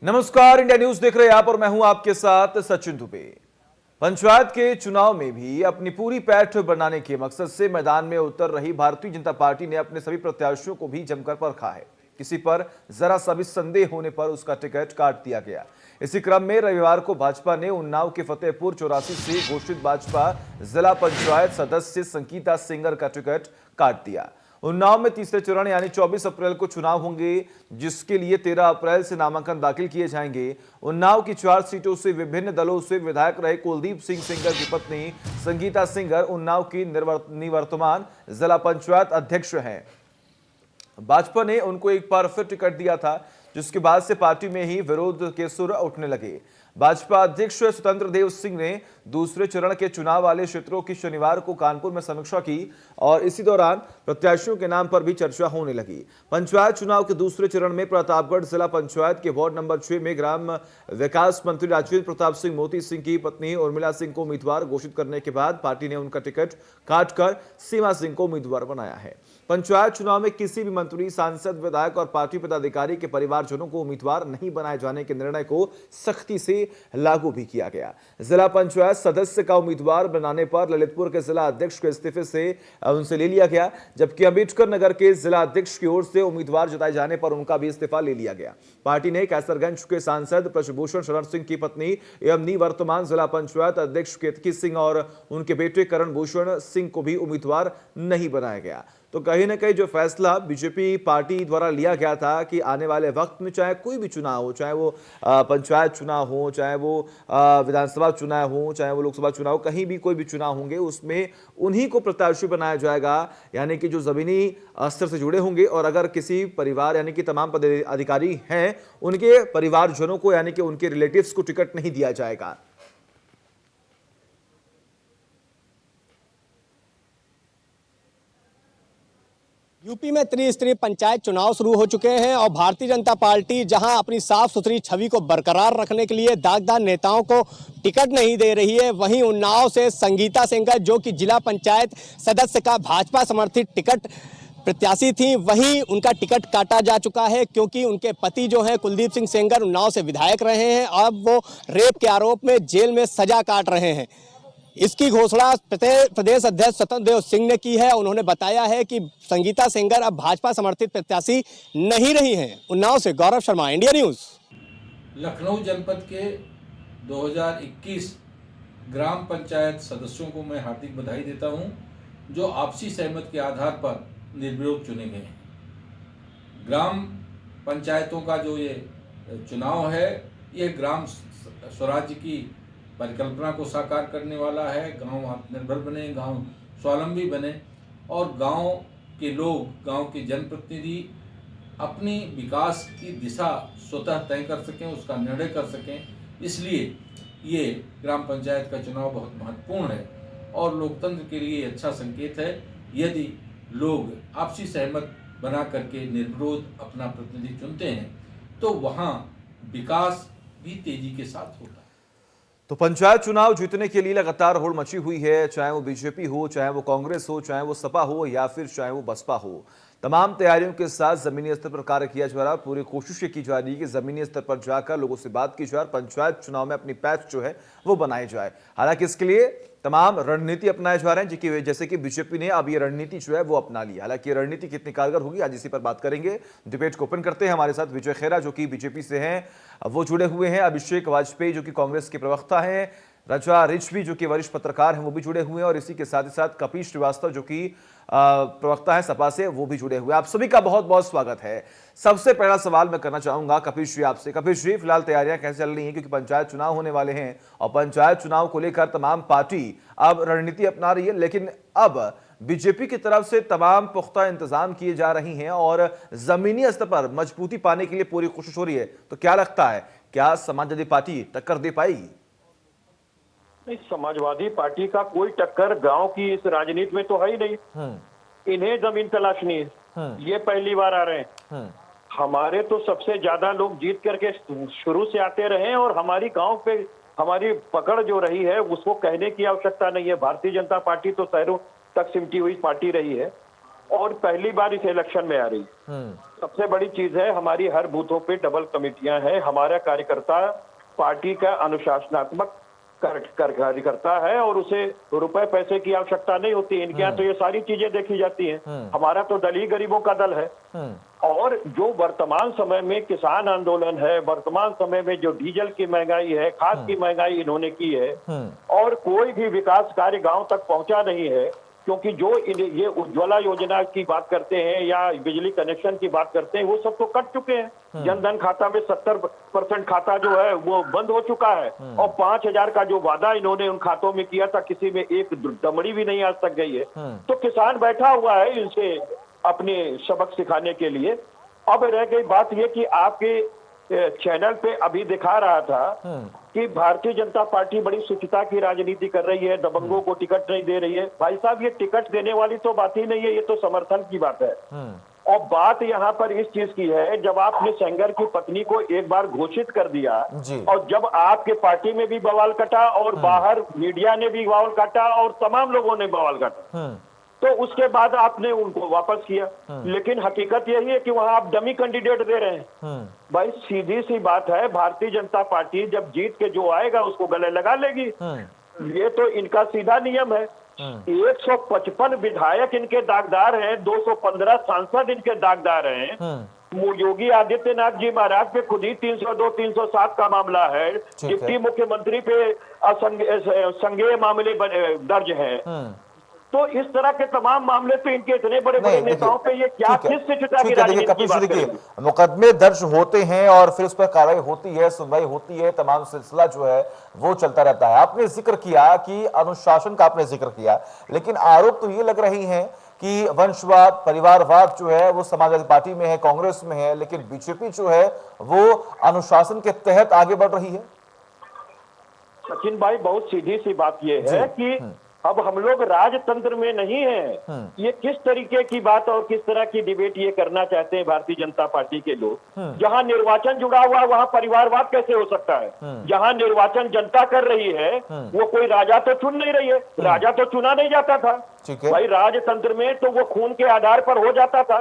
नमस्कार, India news देख रहे हैं आप और मैं हूं आपके साथ सचिन दुबे। पंचायत के चुनाव में भी अपनी पूरी पैठ बनाने के मकसद से मैदान में उतर रही भारतीय जनता पार्टी ने अपने सभी प्रत्याशियों को भी जमकर परखा है। किसी पर जरा सा भी संदेह होने पर उसका टिकट काट दिया गया। इसी क्रम में रविवार को भाजपा ने उन्नाव के फतेहपुर 84 से घोषित भाजपा जिला पंचायत सदस्य संगीता सेंगर का टिकट काट दिया। उन्नाव में तीसरे चरण यानी 24 अप्रैल को चुनाव होंगे, जिसके लिए 13 अप्रैल से नामांकन दाखिल किए जाएंगे। उन्नाव की 4 सीटों से विभिन्न दलों से विधायक रहे कुलदीप सिंह सेंगर की पत्नी संगीता सेंगर उन्नाव की निवर्तमान जिला पंचायत अध्यक्ष हैं। भाजपा ने उनको एक बार फिर टिकट दिया था, जिसके बाद से पार्टी में ही विरोध के सुर उठने लगे। भाजपा अध्यक्ष स्वतंत्र देव सिंह ने दूसरे चरण के चुनाव वाले क्षेत्रों की शनिवार को कानपुर में समीक्षा की और इसी दौरान प्रत्याशियों के नाम पर भी चर्चा होने लगी। पंचायत चुनाव के दूसरे चरण में प्रतापगढ़ जिला पंचायत के वार्ड नंबर 6 में ग्राम विकास मंत्री राजेंद्र प्रताप सिंह मोती सिंह की पत्नी उर्मिला सिंह को उम्मीदवार घोषित करने के बाद पार्टी ने उनका टिकट काटकर सीमा सिंह को उम्मीदवार बनाया है। पंचायत चुनाव में किसी भी मंत्री, सांसद, विधायक और पार्टी पदाधिकारी के परिवारजनों को उम्मीदवार नहीं बनाए जाने के निर्णय को सख्ती से लागू भी किया गया। जिला पंचायत सदस्य का उम्मीदवार बनाने पर ललितपुर के जिला अध्यक्ष के इस्तीफे से उनसे ले लिया गया, जबकि अंबेडकर नगर के जिला अध्यक्ष की ओर से उम्मीदवार जताए जाने पर उनका भी इस्तीफा ले लिया गया। पार्टी ने कैसरगंज के सांसद ब्रजभूषण शरण सिंह की पत्नी एवं निवर्तमान जिला पंचायत अध्यक्ष केतकी सिंह और उनके बेटे करण भूषण सिंह को भी उम्मीदवार नहीं बनाया गया। तो कहीं ना कहीं जो फैसला बीजेपी पार्टी द्वारा लिया गया था कि आने वाले वक्त में चाहे कोई भी चुनाव हो, चाहे वो पंचायत चुनाव हो, चाहे वो विधानसभा चुनाव हो, चाहे वो लोकसभा चुनाव, कहीं भी कोई भी चुनाव होंगे उसमें उन्हीं को प्रत्याशी बनाया जाएगा, यानी कि जो जमीनी स्तर से जुड़े होंगे। और अगर किसी परिवार यानी कि तमाम पदाधिकारी हैं, उनके परिवारजनों को यानी कि उनके रिलेटिव्स को टिकट नहीं दिया जाएगा। यूपी में त्रिस्तरीय पंचायत चुनाव शुरू हो चुके हैं और भारतीय जनता पार्टी जहां अपनी साफ सुथरी छवि को बरकरार रखने के लिए दागदार नेताओं को टिकट नहीं दे रही है, वहीं उन्नाव से संगीता सेंगर जो कि जिला पंचायत सदस्य का भाजपा समर्थित टिकट प्रत्याशी थी, वहीं उनका टिकट काटा जा चुका है क्योंकि उनके पति जो हैं कुलदीप सिंह सेंगर उन्नाव से विधायक रहे हैं। अब वो रेप के आरोप में जेल में सजा काट रहे हैं। इसकी घोषणा प्रदेश अध्यक्ष स्वतंत्र देव सिंह ने की है। उन्होंने बताया है कि संगीता सेंगर अब भाजपा समर्थित प्रत्याशी नहीं रही हैं। उन्नाव से गौरव शर्मा, इंडिया न्यूज। लखनऊ जनपद के 2021 ग्राम पंचायत सदस्यों को मैं हार्दिक बधाई देता हूं, जो आपसी सहमति के आधार पर निर्विरोध चुने गए हैं। ग्राम पंचायतों का जो ये चुनाव है, ये ग्राम स्वराज्य की परिकल्पना को साकार करने वाला है। गांव आत्मनिर्भर बने, गांव स्वावलंबी बने और गांव के लोग, गांव के जनप्रतिनिधि अपनी विकास की दिशा स्वतः तय कर सकें, उसका निर्णय कर सकें। इसलिए ये ग्राम पंचायत का चुनाव बहुत महत्वपूर्ण है और लोकतंत्र के लिए अच्छा संकेत है यदि लोग आपसी सहमत बना करके निर्विरोध अपना प्रतिनिधि चुनते हैं, तो वहाँ विकास भी तेजी के साथ होता है। तो पंचायत चुनाव जीतने के लिए लगातार होड़ मची हुई है, चाहे वो बीजेपी हो, चाहे वो कांग्रेस हो, चाहे वो सपा हो या फिर चाहे वो बसपा हो। तमाम तैयारियों के साथ जमीनी स्तर पर कार्य किया जा रहा है। पूरी कोशिश की जा रही है कि जमीनी स्तर पर जाकर लोगों से बात की जाए, पंचायत चुनाव में अपनी पैच जो है वो बनाई जाए। हालांकि इसके लिए तमाम रणनीति अपनाए जा रहे हैं, जैसे कि बीजेपी ने अब ये रणनीति जो है वो अपना ली। हालांकि ये रणनीति कितनी कारगर होगी, आज इसी पर बात करेंगे। डिबेट को ओपन करते हैं। हमारे साथ विजय खेरा जो कि बीजेपी से हैं, वो जुड़े हुए हैं। अभिषेक वाजपेयी जो कि कांग्रेस के प्रवक्ता हैं, रचा रिजवी जो कि वरिष्ठ पत्रकार हैं, वो भी जुड़े हुए हैं, और इसी के साथ ही साथ कपिल श्रीवास्तव जो कि प्रवक्ता है सपा से, वो भी जुड़े हुए हैं। आप सभी का बहुत बहुत स्वागत है। सबसे पहला सवाल मैं करना चाहूंगा कपिल श्री आपसे। कपिल श्री, फिलहाल तैयारियां कैसे चल रही हैं, क्योंकि पंचायत चुनाव होने वाले हैं और पंचायत चुनाव को लेकर तमाम पार्टी अब रणनीति अपना रही है, लेकिन अब बीजेपी की तरफ से तमाम पुख्ता इंतजाम किए जा रही हैं और जमीनी स्तर पर मजबूती पाने के लिए पूरी कोशिश हो रही है। तो क्या लगता है, क्या समाजवादी पार्टी टक्कर दे पाएगी? समाजवादी पार्टी का कोई टक्कर गांव की इस राजनीति में तो है ही नहीं। इन्हें जमीन तलाशनी है, ये पहली बार आ रहे हैं। हमारे तो सबसे ज्यादा लोग जीत करके शुरू से आते रहे हैं और हमारी गांव पे हमारी पकड़ जो रही है उसको कहने की आवश्यकता नहीं है। भारतीय जनता पार्टी तो शहरों तक सिमटी हुई पार्टी रही है और पहली बार इस इलेक्शन में आ रही है। सबसे बड़ी चीज है, हमारी हर बूथों पे डबल कमेटियां हैं। हमारा कार्यकर्ता पार्टी का अनुशासनात्मक कार्यकर्ता है और उसे रुपए पैसे की आवश्यकता नहीं होती। इनके यहाँ तो ये सारी चीजें देखी जाती हैं। हमारा तो दल ही गरीबों का दल है। और जो वर्तमान समय में किसान आंदोलन है, वर्तमान समय में जो डीजल की महंगाई है, खाद की महंगाई इन्होंने की है, और कोई भी विकास कार्य गांव तक पहुंचा नहीं है। क्योंकि जो ये उज्ज्वला योजना की बात करते हैं या बिजली कनेक्शन की बात करते हैं, वो सब तो कट चुके हैं। जनधन खाता में 70% खाता जो है वो बंद हो चुका है। और 5,000 का जो वादा इन्होंने उन खातों में किया था, किसी में एक दमड़ी भी नहीं आज तक गई है। तो किसान बैठा हुआ है इनसे अपने सबक सिखाने के लिए। अब रह गई बात ये कि आपके चैनल पे अभी दिखा रहा था कि भारतीय जनता पार्टी बड़ी शुचिता की राजनीति कर रही है, दबंगों को टिकट नहीं दे रही है। भाई साहब, ये टिकट देने वाली तो बात ही नहीं है, ये तो समर्थन की बात है। और बात यहाँ पर इस चीज की है, जब आपने सेंगर की पत्नी को एक बार घोषित कर दिया और जब आपके पार्टी में भी बवाल कटा और बाहर मीडिया ने भी बवाल काटा और तमाम लोगों ने बवाल काटा, तो उसके बाद आपने उनको वापस किया। लेकिन हकीकत यही है कि वहां आप डमी कैंडिडेट दे रहे हैं। भाई सीधी सी बात है, भारतीय जनता पार्टी जब जीत के जो आएगा उसको गले लगा लेगी। ये तो इनका सीधा नियम है। 155 विधायक इनके दागदार हैं, 215 सांसद इनके दागदार हैं। योगी आदित्यनाथ जी महाराज पे खुद ही 302, 307 का मामला है। डिप्टी मुख्यमंत्री पे संज्ञेय मामले दर्ज हैं। तो इस तरह के तमाम मामले पे इनके इतने बड़े बड़े नेताओं पे ये क्या किस शिष्टता की राजनीति की बात देखिए, मुकदमे दर्ज होते हैं और फिर उस पर कार्रवाई होती है, सुनवाई होती है, तमाम सिलसिला जो है वो चलता रहता है। आपने जिक्र किया कि अनुशासन का आपने जिक्र किया, लेकिन आरोप तो ये लग रही हैं कि वंशवाद, परिवारवाद जो है वो समाजवादी पार्टी में है, कांग्रेस में है, लेकिन बीजेपी जो है वो अनुशासन के तहत आगे बढ़ रही है। सचिन भाई, बहुत सीधी सी बात ये है कि अब हम लोग राजतंत्र में नहीं हैं। ये किस तरीके की बात और किस तरह की डिबेट ये करना चाहते हैं भारतीय जनता पार्टी के लोग। जहां निर्वाचन जुड़ा हुआ है वहां परिवारवाद कैसे हो सकता है? जहां निर्वाचन जनता कर रही है वो कोई राजा तो चुन नहीं रही है। राजा तो चुना नहीं जाता था भाई, राजतंत्र में तो वो खून के आधार पर हो जाता था।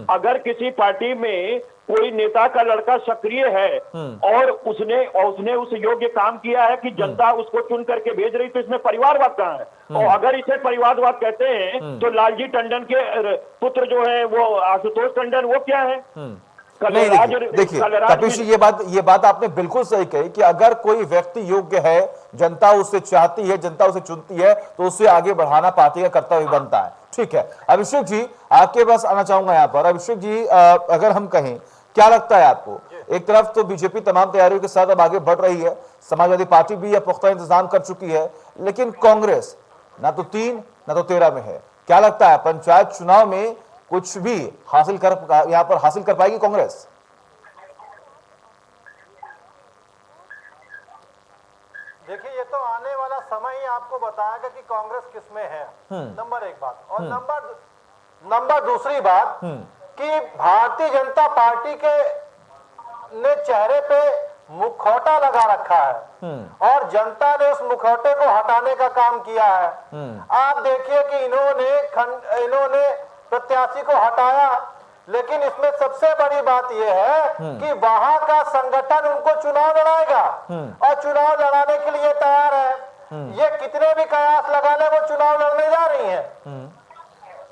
अगर किसी पार्टी में कोई नेता का लड़का सक्रिय है और उसने उस योग्य काम किया है कि जनता उसको चुन करके भेज रही, तो इसमें परिवारवाद कहाँ है? और अगर इसे परिवारवाद कहते हैं तो लालजी टंडन के पुत्र जो है वो आशुतोष टंडन, वो क्या है? देखिए कपिश जी, ये बात आपने बिल्कुल सही कही कि अगर कोई व्यक्ति योग्य है, जनता उसे चाहती है, जनता उसे चुनती है, तो उसे आगे बढ़ाना पार्टी का कर्तव्य बनता है। ठीक है, अभिषेक जी आपके पास आना चाहूंगा यहाँ पर। अभिषेक जी, अगर हम कहें, क्या लगता है आपको? एक तरफ तो बीजेपी तमाम तैयारियों के साथ अब आगे बढ़ रही है, समाजवादी पार्टी भी यह पुख्ता इंतजाम कर चुकी है, लेकिन कांग्रेस ना तो 3 ना तो 13 में है। क्या लगता है पंचायत चुनाव में कुछ भी हासिल कर पाएगी कांग्रेस? देखिए, ये तो आने वाला समय ही आपको बताएगा कि कांग्रेस किसमें है। नंबर 1 बात। और नंबर दूसरी बात कि भारतीय जनता पार्टी के ने चेहरे पे मुखौटा लगा रखा है और जनता ने उस मुखौटे को हटाने का काम किया है। आप देखिए कि इन्होंने प्रत्याशी को हटाया, लेकिन इसमें सबसे बड़ी बात यह है कि वहां का संगठन उनको चुनाव लड़ाएगा और चुनाव लड़ाने के लिए तैयार है। ये कितने भी कयास लगा ले, वो चुनाव लड़ने जा रही हैं।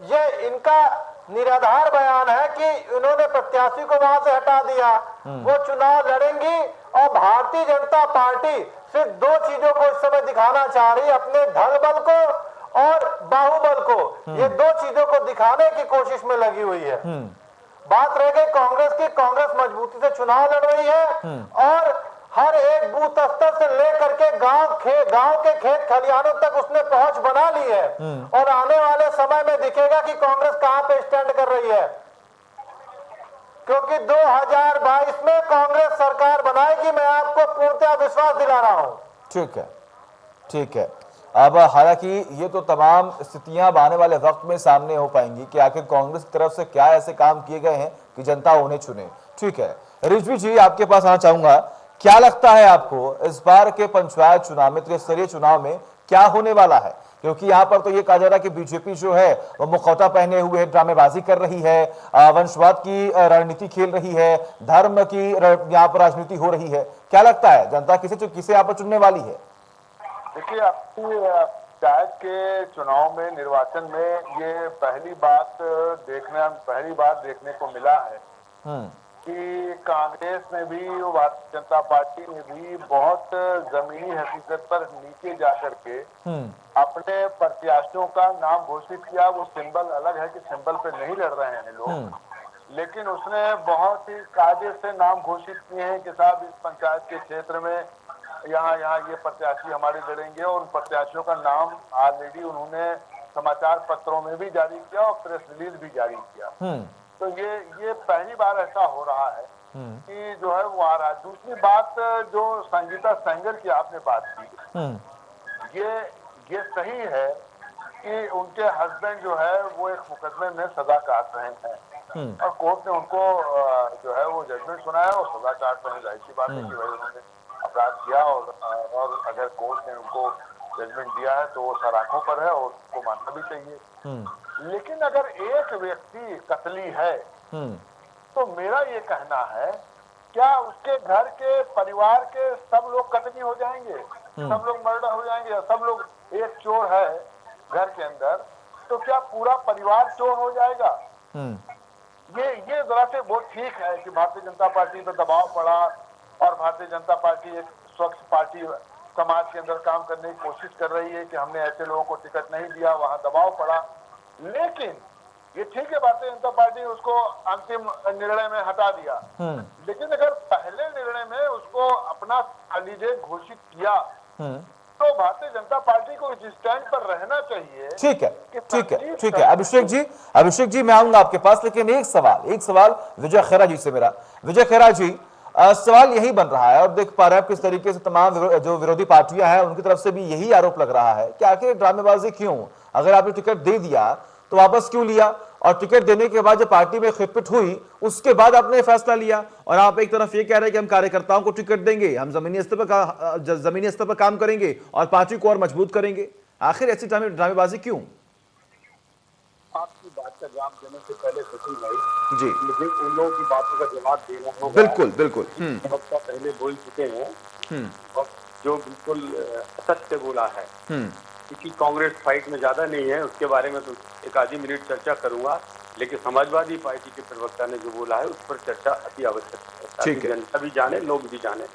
ये इनका निराधार बयान है कि उन्होंने प्रत्याशी को वहां से हटा दिया। वो चुनाव लड़ेंगी और भारतीय जनता पार्टी सिर्फ 2 चीजों को इस समय दिखाना चाह रही है, अपने धन बल को और बाहुबल को। ये 2 चीजों को दिखाने की कोशिश में लगी हुई है। बात रह गई कांग्रेस की। कांग्रेस मजबूती से चुनाव लड़ रही है और हर एक बूथ स्तर से लेकर के गांव के खेत खलिहानों तक उसने पहुंच बना ली है। और आने वाले समय में दिखेगा कि कांग्रेस कहां पे स्टैंड कर रही है, क्योंकि 2022 में कांग्रेस सरकार बनाएगी। मैं आपको पूर्णतः विश्वास दिला रहा हूं। ठीक है। अब हालांकि ये तो तमाम स्थितियां आने वाले वक्त में सामने हो पाएंगी कि आखिर कांग्रेस की तरफ से क्या ऐसे काम किए गए हैं कि जनता उन्हें चुने। ठीक है, रिजवी जी आपके पास आना चाहूंगा। क्या लगता है आपको इस बार के पंचायत चुनाव में, त्रिस्तरीय चुनाव में क्या होने वाला है? क्योंकि यहाँ पर तो ये कहा जा रहा है कि बीजेपी जो है वो मुखौटा पहने हुए ड्रामेबाजी कर रही है, वंशवाद की रणनीति खेल रही है, धर्म की यहाँ पर राजनीति हो रही है। क्या लगता है जनता किसे यहाँ पर चुनने वाली है? देखिए, आपकी पंचायत के चुनाव में, निर्वाचन में ये पहली बार देखने को मिला है कि कांग्रेस ने भी, भारतीय जनता पार्टी ने भी बहुत जमीनी हकीकत पर नीचे जाकर के अपने प्रत्याशियों का नाम घोषित किया। वो सिंबल अलग है कि सिंबल पे नहीं लड़ रहे हैं लोग, लेकिन उसने बहुत ही कायदे से नाम घोषित किए हैं कि साहब इस पंचायत के क्षेत्र में यहाँ ये प्रत्याशी हमारे लड़ेंगे, और उन प्रत्याशियों का नाम ऑलरेडी उन्होंने समाचार पत्रों में भी जारी किया और प्रेस रिलीज भी जारी किया। तो ये पहली बार ऐसा हो रहा है कि जो है वो आ रहा है। दूसरी बात, जो संगीता सहगल की आपने बात की, ये सही है कि उनके हस्बैंड जो है वो एक मुकदमे में सजा काट रहे हैं और कोर्ट ने उनको जो है वो जजमेंट सुनाया और सजा काट रहे हैं। जाहिर सी बात है कि भाई उन्होंने अपराध किया और अगर कोर्ट ने उनको जजमेंट दिया है तो वो सराखों पर है और उसको मानना भी चाहिए। लेकिन अगर एक व्यक्ति कतली है तो मेरा ये कहना है, क्या उसके घर के परिवार के सब लोग कतली हो जाएंगे, सब लोग मर्डर हो जाएंगे, या सब लोग, एक चोर है घर के अंदर तो क्या पूरा परिवार चोर हो जाएगा? ये जरा से बहुत ठीक है कि भारतीय जनता पार्टी पर दबाव पड़ा और भारतीय जनता पार्टी एक स्वच्छ पार्टी समाज के अंदर काम करने की कोशिश कर रही है कि हमने ऐसे लोगों को टिकट नहीं दिया, वहां दबाव पड़ा। लेकिन ये ठीक है, भारतीय जनता पार्टी ने उसको अंतिम निर्णय में हटा दिया, लेकिन अगर पहले निर्णय में उसको अपना कैंडिडेट घोषित किया तो भारतीय जनता पार्टी को इस स्टैंड पर रहना चाहिए। ठीक है अभिषेक जी मैं आऊंगा आपके पास, लेकिन एक सवाल विजय खेरा जी से मेरा। विजय खेरा जी, सवाल यही बन रहा है और देख पा रहे हैं किस तरीके से तमाम जो विरोधी पार्टियां हैं उनकी तरफ से भी यही आरोप लग रहा है कि आखिर ड्रामेबाजी क्यों? अगर आपने टिकट दे दिया तो वापस क्यों लिया, और टिकट देने के बाद जब पार्टी में खिटपिट हुई उसके बाद आपने फैसला लिया, और आप एक तरफ ये कह रहे हैं कि हम कार्यकर्ताओं को टिकट देंगे, हम जमीनी स्तर पर काम करेंगे और पार्टी को और मजबूत करेंगे। आखिर ऐसी ड्रामेबाजी क्यों? आपकी बात का जवाब देने से पहले सचिन भाई जी, मुझे उन लोगों की बातों का जवाब देना होगा। बिल्कुल वक्त पहले बोल चुके हैं और जो बिल्कुल असत्य बोला है, क्योंकि कांग्रेस फाइट में ज्यादा नहीं है, उसके बारे में तो एक आधी मिनट चर्चा करूंगा, लेकिन समाजवादी पार्टी के प्रवक्ता ने जो बोला है उस पर चर्चा अति आवश्यक है, ताकि जनता भी जाने, लोग भी जाने।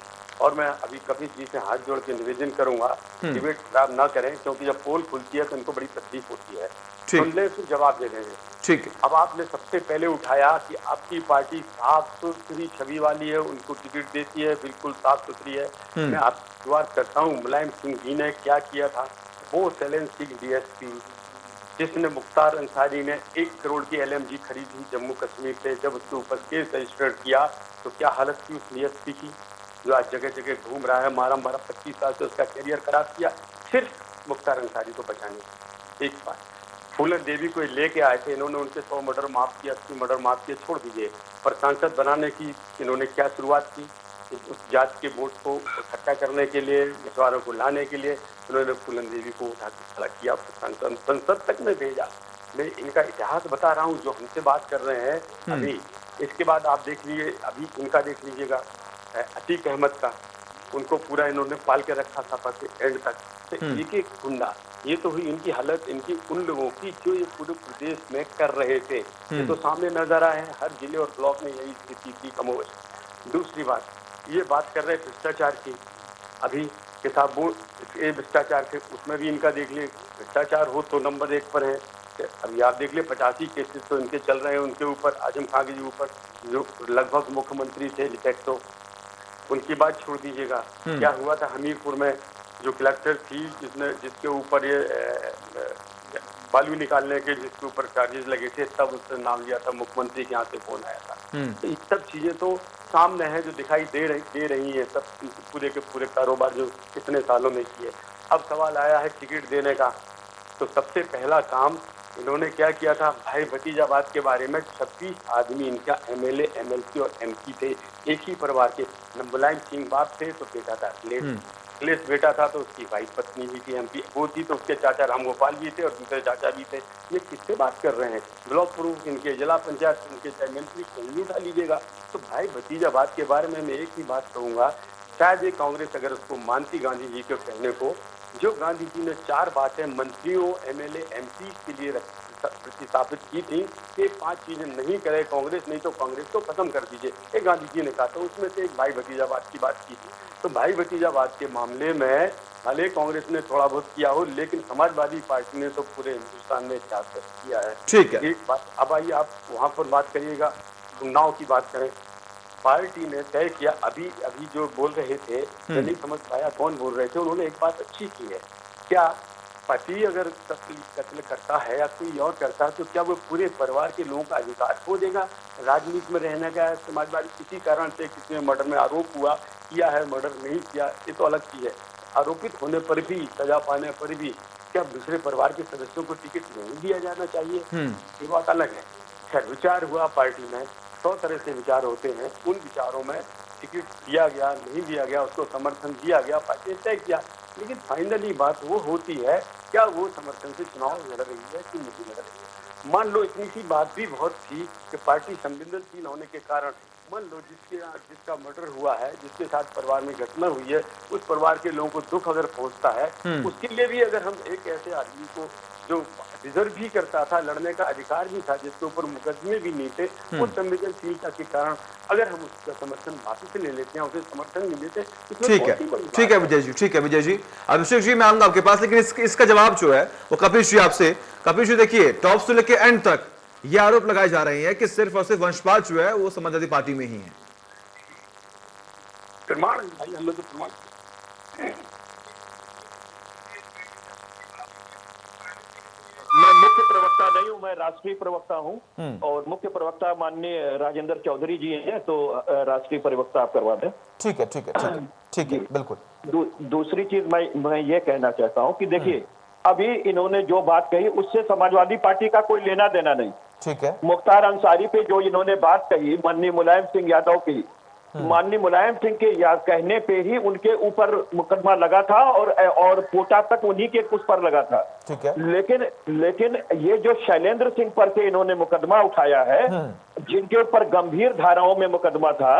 और मैं अभी कपिल जी से हाथ जोड़ के निवेदन करूंगा, डिबेट खराब ना करें, क्योंकि जब पोल खुलती है तो इनको बड़ी तकलीफ होती है। सुन ले फिर जवाब दे देंगे। ठीक है। अब आपने सबसे पहले उठाया कि आपकी पार्टी साफ सुथरी छवि वाली है, उनको टिकट देती है, बिल्कुल साफ सुथरी है। मैं आपकी बात करता हूँ, मुलायम सिंह जी ने क्या किया था, वो सैलेंस सिंह डीएसपी जिसने मुख्तार अंसारी ने 1 करोड़ की LMG खरीदी जम्मू कश्मीर से, जब उसके ऊपर केस रजिस्टर किया तो क्या हालत थी उस डीएसपी की, जो आज जगह जगह घूम रहा है, मारा 25 साल से उसका कैरियर खराब किया सिर्फ मुख्तार अंसारी को बचाने। एक बात, फूलन देवी को लेके आए थे इन्होंने, उनके 100 मर्डर माफ किया, 80 मर्डर माफ किए, छोड़ दीजिए, पर सांसद बनाने की इन्होंने क्या शुरुआत की, उस जात के वोट को इकट्ठा करने के लिए, मछुआरों को लाने के लिए उन्होंने फूलन देवी को उठा के खड़ा किया, संसद तक में भेजा। मैं इनका इतिहास बता रहा हूँ जो हमसे बात कर रहे हैं अभी। इसके बाद आप देख लीजिए, अभी इनका देख लीजिएगा, अतीक अहमद का, उनको पूरा इन्होंने पाल के रखा था फर्स्ट एंड तक। तो एक गुंडा, ये तो हुई इनकी हालत, इनकी उन लोगों की जो ये पूरे प्रदेश में कर रहे थे, ये तो सामने नजर आए हैं, हर जिले और ब्लॉक में यही स्थिति थी कमोश। दूसरी बात, ये बात कर रहे हैं भ्रष्टाचार की, अभी के साथ वो ये भ्रष्टाचार के उसमें भी इनका देख लिए, भ्रष्टाचार हो तो नंबर 1 पर है। अभी आप देख ले 85 केसेस तो इनके चल रहे हैं उनके ऊपर, आजम खान के ऊपर, जो लगभग मुख्यमंत्री थे तो उनकी बात छोड़ दीजिएगा। क्या हुआ था हमीरपुर में, जो कलेक्टर थी जिसके ऊपर ये बालू निकालने के जिसके ऊपर चार्जेस लगे थे, तब उसने नाम लिया था, मुख्यमंत्री के यहाँ से फोन आया था। तो ये सब चीजें तो सामने है जो दिखाई दे रही है, सब पूरे के पूरे कारोबार जो इतने सालों में किए। अब सवाल आया है टिकट देने का, तो सबसे पहला काम इन्होंने क्या किया था, भाई भतीजाबाद के बारे में 26 आदमी इनका MLA, MLC और MP थे, एक ही परिवार के। मुलायम सिंह बाप थे तो बेटा था लेट, अखिलेश बेटा था तो उसकी वाइफ पत्नी ही थी एमपी, वो थी तो उसके चाचा रामगोपाल जी थे और दूसरे चाचा भी थे। ये किससे बात कर रहे हैं? ब्लॉक प्रमुख इनके, जिला पंचायत इनके, चाहे मंत्री कहीं उठा लीजिएगा। तो भाई भतीजावाद के बारे में मैं एक ही बात कहूंगा, शायद ये कांग्रेस अगर उसको मानती गांधी जी के कहने को, जो गांधी जी ने 4 बातें मंत्रियों, एमएलए, एमपी के लिए प्रतिस्थापित की थी, ये 5 चीजें नहीं करे कांग्रेस, नहीं तो कांग्रेस को खत्म कर दीजिए, ये गांधी जी ने कहा। तो उसमें से एक भाई भतीजावाद की बात की थी। तो भाई भतीजावाद के मामले में भले कांग्रेस ने थोड़ा बहुत किया हो, लेकिन समाजवादी पार्टी ने तो पूरे हिंदुस्तान में इतिहास किया है। ठीक है। एक बात, अब आइए आप वहां पर बात करिएगा, उन्नाव की बात करें। पार्टी ने तय किया, अभी जो बोल रहे थे मैं नहीं समझ पाया कौन बोल रहे थे, उन्होंने एक बात अच्छी की है। क्या पति अगर कत्ल करता है या कोई और करता है तो क्या वो पूरे परिवार के लोगों का अधिकार खो देगा राजनीति में रहने का? समाजवादी किसी कारण से किसी में मर्डर में आरोप हुआ, किया है, मर्डर नहीं किया, ये तो अलग चीज है। आरोपित होने पर भी, सजा पाने पर भी क्या दूसरे परिवार के सदस्यों को टिकट नहीं दिया जाना चाहिए? ये बात अलग है। खैर, विचार हुआ पार्टी में, 100 तरह से विचार होते हैं, उन विचारों में टिकट दिया गया, नहीं दिया गया, उसको समर्थन दिया गया, पार्टी ने तय किया। लेकिन फाइनली बात वो होती है, क्या वो समर्थन से चुनाव लड़ रही है कि नहीं लड़ रही है? मान लो इतनी सी बात भी बहुत थी कि पार्टी संवेदनशील होने के कारण, मान लो जिसका मर्डर हुआ है, जिसके साथ परिवार में घटना हुई है, उस परिवार के लोगों को दुख अगर पहुंचता है, उसके लिए भी अगर हम एक ऐसे आदमी को जो रिजर्व भी करता था, लड़ने का अधिकार भी था, जिसके ऊपर मुकदमे भी नहीं थे, उस संवेदनशीलता के कारण अगर हम उसका समर्थन वापस ले लेते हैं, उसे समर्थन नहीं देते, ठीक है विजय जी, ठीक है विजय जी। अभिषेक जी मैं आऊंगा आपके पास, लेकिन इसका जवाब जो है वो कपिल जी आपसे। कपिल जी देखिए, टॉप से लेकर एंड तक ये आरोप लगाए जा रहे हैं कि सिर्फ और सिर्फ वंशपात जो है वो समाजवादी पार्टी में ही है। प्रमाण भाई, हम लोग तो प्रमाण, मैं मुख्य प्रवक्ता नहीं हूं, मैं राष्ट्रीय प्रवक्ता हूं और मुख्य प्रवक्ता माननीय राजेंद्र चौधरी जी हैं, तो राष्ट्रीय प्रवक्ता आप करवा दें। ठीक है, ठीक है, ठीक है, ठीक है, बिल्कुल। दूसरी चीज मैं ये कहना चाहता हूं कि देखिए, अभी इन्होंने जो बात कही उससे समाजवादी पार्टी का कोई लेना देना नहीं। ठीक है। मुख्तार अंसारी पे जो इन्होंने बात कही, माननीय मुलायम सिंह यादव की, माननीय मुलायम सिंह के कहने पे ही उनके ऊपर मुकदमा लगा था और कोटा तक उन्हीं के उस पर लगा था। ठीक है। लेकिन ये जो शैलेंद्र सिंह पर से इन्होंने मुकदमा उठाया है, जिनके ऊपर गंभीर धाराओं में मुकदमा था,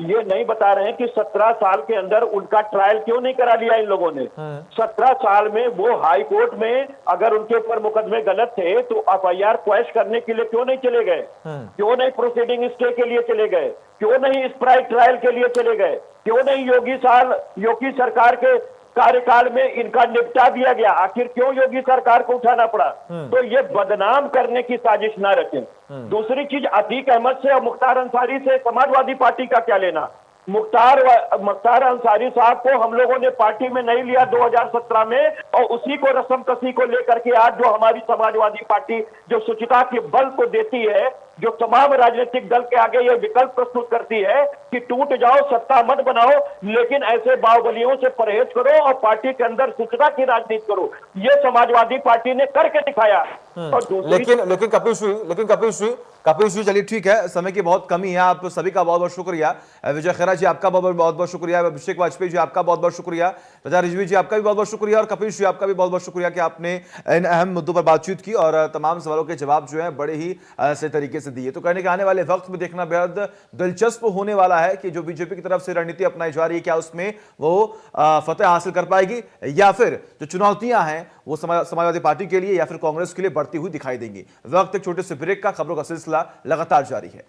ये नहीं बता रहे हैं कि 17 साल के अंदर उनका ट्रायल क्यों नहीं करा लिया इन लोगों ने। 17 साल में वो हाई कोर्ट में अगर उनके ऊपर मुकदमे गलत थे तो FIR क्वैश करने के लिए क्यों नहीं चले गए? क्यों नहीं प्रोसीडिंग स्टे के लिए चले गए? क्यों नहीं स्प्राइट ट्रायल के लिए चले गए? क्यों नहीं योगी सरकार के कार्यकाल में इनका निपटा दिया गया? आखिर क्यों योगी सरकार को उठाना पड़ा? तो ये बदनाम करने की साजिश ना रखें। दूसरी चीज, अतीक अहमद से और मुख्तार अंसारी से समाजवादी पार्टी का क्या लेना? मुख्तार अंसारी साहब को हम लोगों ने पार्टी में नहीं लिया 2017 में, और उसी को रस्म कसी को लेकर के आज जो हमारी समाजवादी पार्टी जो शुचिता के बल को देती है, जो तमाम राजनीतिक दल के आगे ये विकल्प प्रस्तुत करती है कि टूट जाओ, सत्ता मत बनाओ, लेकिन ऐसे बाहुबलियों से परहेज करो और पार्टी के अंदर शुचिता की राजनीति करो, ये समाजवादी पार्टी ने करके दिखाया। और लेकिन कपिल श्री चलिए ठीक है, समय की बहुत कमी है। आप सभी का बहुत बहुत शुक्रिया। विजय खेरा जी आपका बहुत बहुत शुक्रिया, अभिषेक वाजपेयी जी आपका बहुत बहुत शुक्रिया, रजा रिजवी जी आपका भी बहुत बहुत शुक्रिया, और कपिल श्री आपका भी बहुत बहुत शुक्रिया कि आपने इन अहम मुद्दों पर बातचीत की और तमाम सवालों के जवाब जो है बड़े ही सही तरीके से दिए। तो कहने के आने वाले वक्त में देखना बेहद दिलचस्प होने वाला है कि जो बीजेपी की तरफ से रणनीति अपनाई जा रही है, क्या उसमें वो फतेह हासिल कर पाएगी, या फिर जो चुनौतियां हैं वो समाजवादी पार्टी के लिए या फिर कांग्रेस के लिए बढ़ती हुई दिखाई देंगी। वक्त एक छोटे से ब्रेक का, खबरों का सिलसिला लगातार जारी है।